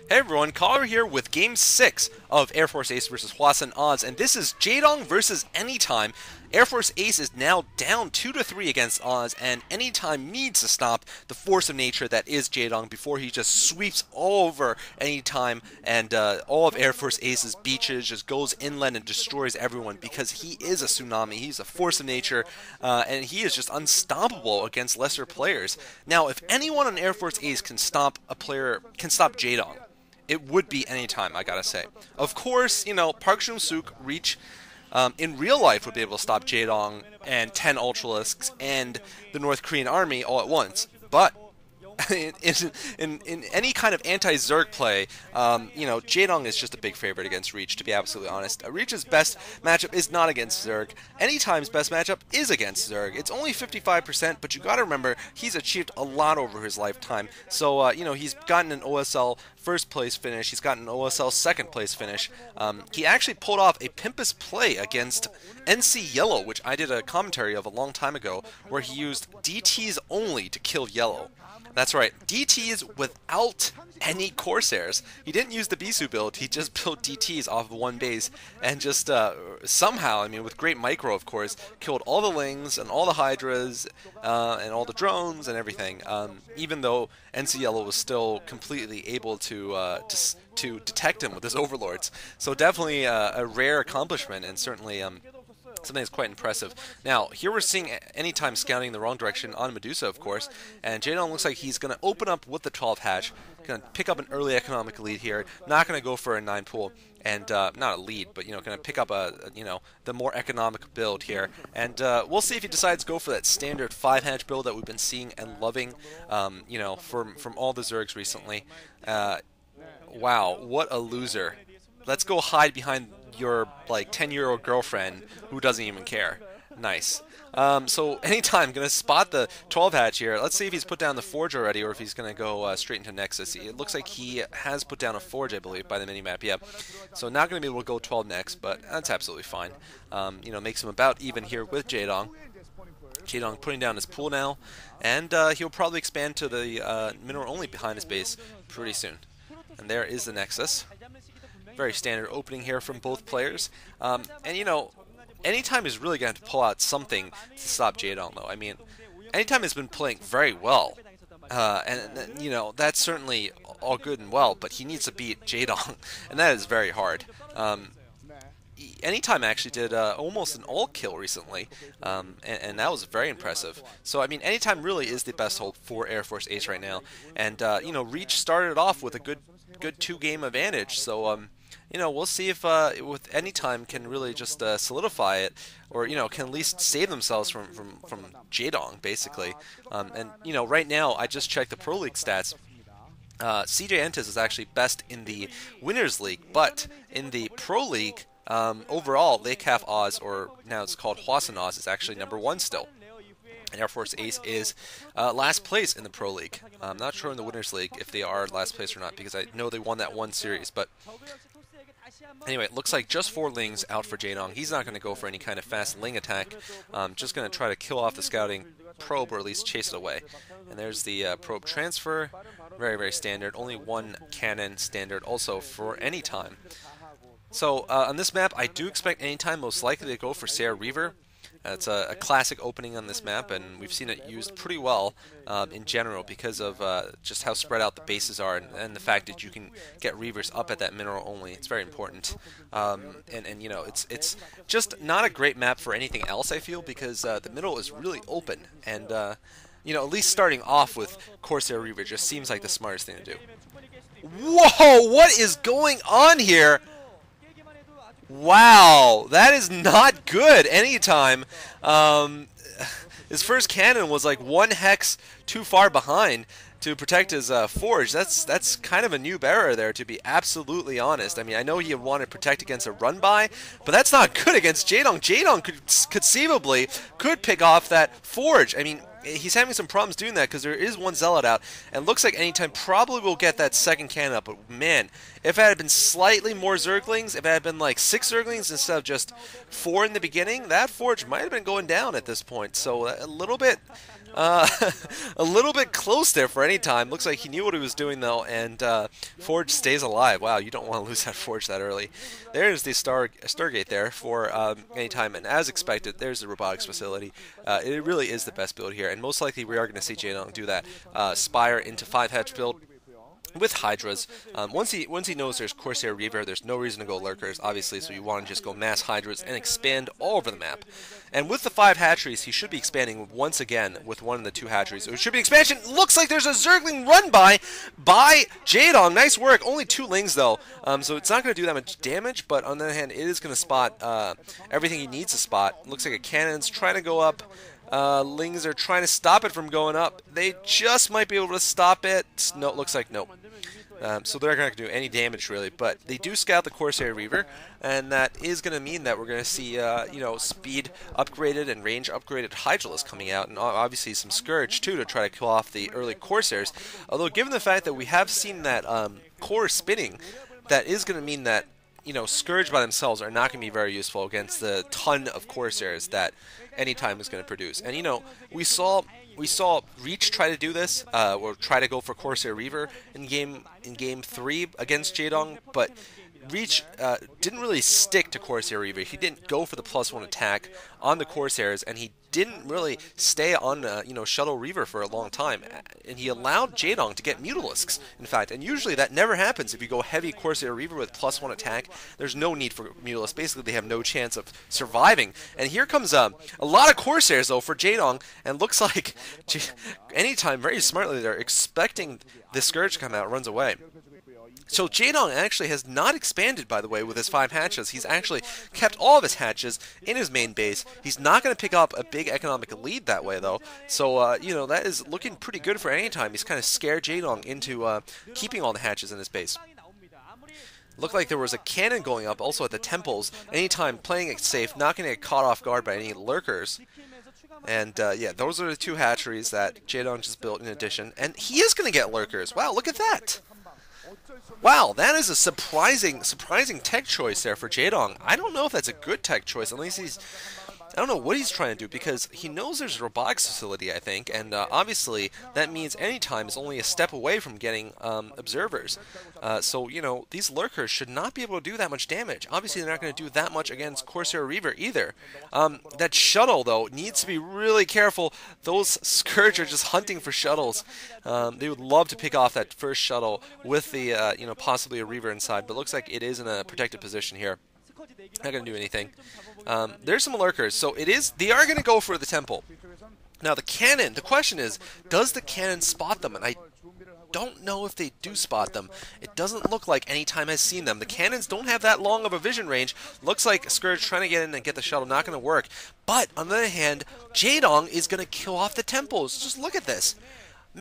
Hey everyone, Caller here with Game 6 of Air Force Ace versus Hwasun Oz, and this is Jaedong versus Anytime. Air Force Ace is now down 2-3 against Oz, and Anytime needs to stop the force of nature that is Jaedong before he just sweeps all over Anytime, and all of Air Force Ace's beaches, just goes inland and destroys everyone because he is a tsunami, he's a force of nature, and he is just unstoppable against lesser players. Now, if anyone on Air Force Ace can stop Jaedong, it would be Anytime, I gotta say. Of course, Park Jung-suk, Reach, in real life would be able to stop Jaedong and 10 Ultralisks and the North Korean army all at once. But in any kind of anti-Zerg play, Jaedong is just a big favorite against Reach, to be absolutely honest. Reach's best matchup is not against Zerg. Anytime's best matchup is against Zerg. It's only 55%, but you gotta remember, he's achieved a lot over his lifetime. So, he's gotten an OSL first place finish, he's gotten an OSL second place finish. He actually pulled off a Pimpus play against NC Yellow, which I did a commentary of a long time ago, where he used DTs only to kill Yellow. That's right, DTs without any Corsairs. He didn't use the Bisu build, he just built DTs off of one base, and just somehow, with great micro of course, killed all the Lings and all the Hydras and all the drones and everything, even though NC Yellow was still completely able to detect him with his overlords. So definitely a rare accomplishment, and certainly something that's quite impressive. Now, here we're seeing Anytime scouting the wrong direction on Medusa, of course, and Jaedong looks like he's going to open up with the 12 hatch, going to pick up an early economic lead here, not going to go for a 9 pool, and not a lead, but, going to pick up the more economic build here, and we'll see if he decides to go for that standard 5 hatch build that we've been seeing and loving, from all the Zergs recently. Wow, what a loser. Let's go hide behind your 10-year-old girlfriend who doesn't even care. Nice. So Anytime gonna spot the 12 hatch here. Let's see if he's put down the forge already, or if he's gonna go straight into Nexus. It looks like he has put down a forge, I believe, by the minimap. Yeah. So not gonna be able to go 12 next, but that's absolutely fine. Makes him about even here with Jaedong. Jaedong putting down his pool now, and he'll probably expand to the mineral only behind his base pretty soon. And there is the Nexus. Very standard opening here from both players. Anytime is really going to pull out something to stop Jaedong, though. Anytime has been playing very well. That's certainly all good and well, but he needs to beat Jaedong, and that is very hard. Anytime actually did almost an all kill recently, and that was very impressive. So Anytime really is the best hope for Air Force Ace right now, and Reach started off with a good 2-game advantage. So we'll see if with Anytime can really just solidify it, or can at least save themselves from Jaedong basically. Right now I just checked the Pro League stats. CJ Entis is actually best in the Winners League, but in the Pro League, overall, Lake Half Oz, or now it's called Hwasun Oz, is actually #1 still. And Air Force Ace is last place in the Pro League. I'm not sure in the Winners League if they are last place or not, because I know they won that one series. But anyway, it looks like just 4 Lings out for Jaedong. He's not going to go for any kind of fast Ling attack. Just going to try to kill off the scouting probe, or at least chase it away. And there's the probe transfer. Very, very standard. Only 1 cannon standard also for Anytime. So on this map, I do expect Anytime most likely to go for Sarah Reaver. It's a classic opening on this map, and we've seen it used pretty well in general because of just how spread out the bases are, and the fact that you can get Reavers up at that mineral only. It's very important. It's just not a great map for anything else, I feel, because the middle is really open, and at least starting off with Corsair Reaver just seems like the smartest thing to do. Whoa! What is going on here? Wow, that is not good. Anytime. His first cannon was like 1 hex too far behind to protect his forge. That's kind of a noob error there, to be absolutely honest. I know he wanted to protect against a run by, but that's not good against Jaedong. Jaedong conceivably could pick off that forge. He's having some problems doing that because there is 1 Zealot out, and looks like Anytime probably will get that second cannon up. But man, if it had been slightly more Zerglings, if it had been like 6 Zerglings instead of just 4 in the beginning, that forge might have been going down at this point. So a little bit Uh, a little bit close there for any time. Looks like he knew what he was doing though, and Forge stays alive. Wow, you don't want to lose that Forge that early. There's the Stargate there for any time, and as expected, there's the robotics facility. It really is the best build here, and most likely we are going to see Jaedong do that Spire into 5-hatch build with Hydras. Once he knows there's Corsair Reaver, there's no reason to go Lurkers, obviously, so you want to just go mass Hydras and expand all over the map. And with the 5 hatcheries, he should be expanding once again with one of the 2 hatcheries. So it should be expansion. Looks like there's a Zergling run by Jaedong. Nice work. Only 2 Lings, though, so it's not going to do that much damage, but on the other hand, it is going to spot everything he needs to spot. Looks like a cannon's trying to go up. Lings are trying to stop it from going up. They just might be able to stop it. No, it looks like nope. So they're not going to do any damage really, but they do scout the Corsair Reaver, and that is going to mean that we're going to see, speed upgraded and range upgraded Hydralis coming out, and obviously some Scourge too to try to kill off the early Corsairs. Although given the fact that we have seen that core spinning, that is going to mean that Scourge by themselves are not going to be very useful against the ton of Corsairs that Anytime is going to produce. And we saw Reach try to do this, or try to go for Corsair Reaver in game 3 against Jaedong, but Reach didn't really stick to Corsair Reaver. He didn't go for the +1 attack on the Corsairs, and he didn't really stay on Shuttle Reaver for a long time, and he allowed Jaedong to get Mutalisks, in fact, and usually that never happens if you go heavy Corsair Reaver with +1 attack. There's no need for Mutalisks. Basically, they have no chance of surviving, and here comes a lot of Corsairs, though, for Jaedong, and looks like Anytime, very smartly, they're expecting the Scourge to come out, runs away. So Jaedong actually has not expanded, by the way, with his 5 hatches. He's actually kept all of his hatches in his main base. He's not going to pick up a big economic lead that way, though. So, that is looking pretty good for Anytime. He's kind of scared Jaedong into keeping all the hatches in his base. Looked like there was a cannon going up also at the temples. Anytime playing it safe, not going to get caught off guard by any Lurkers. And, those are the 2 hatcheries that Jaedong just built in addition. And he is going to get Lurkers. Wow, look at that! Wow, that is a surprising tech choice there for Jaedong. I don't know if that's a good tech choice, at least I don't know what he's trying to do, because he knows there's a robotics facility, I think, and obviously that means Anytime is only a step away from getting observers. So, these Lurkers should not be able to do that much damage. Obviously, they're not going to do that much against Corsair Reaver either. That shuttle, though, needs to be really careful. Those Scourge are just hunting for shuttles. They would love to pick off that first shuttle with the, possibly a Reaver inside, but looks like it is in a protected position here. Not going to do anything. There's some Lurkers, so they are going to go for the temple. Now the cannon, the question is, does the cannon spot them? And I don't know if they do spot them. It doesn't look like Anytime has seen them. The cannons don't have that long of a vision range. Looks like Scourge trying to get in and get the shuttle, not going to work. But on the other hand, Jaedong is going to kill off the temples. Just look at this.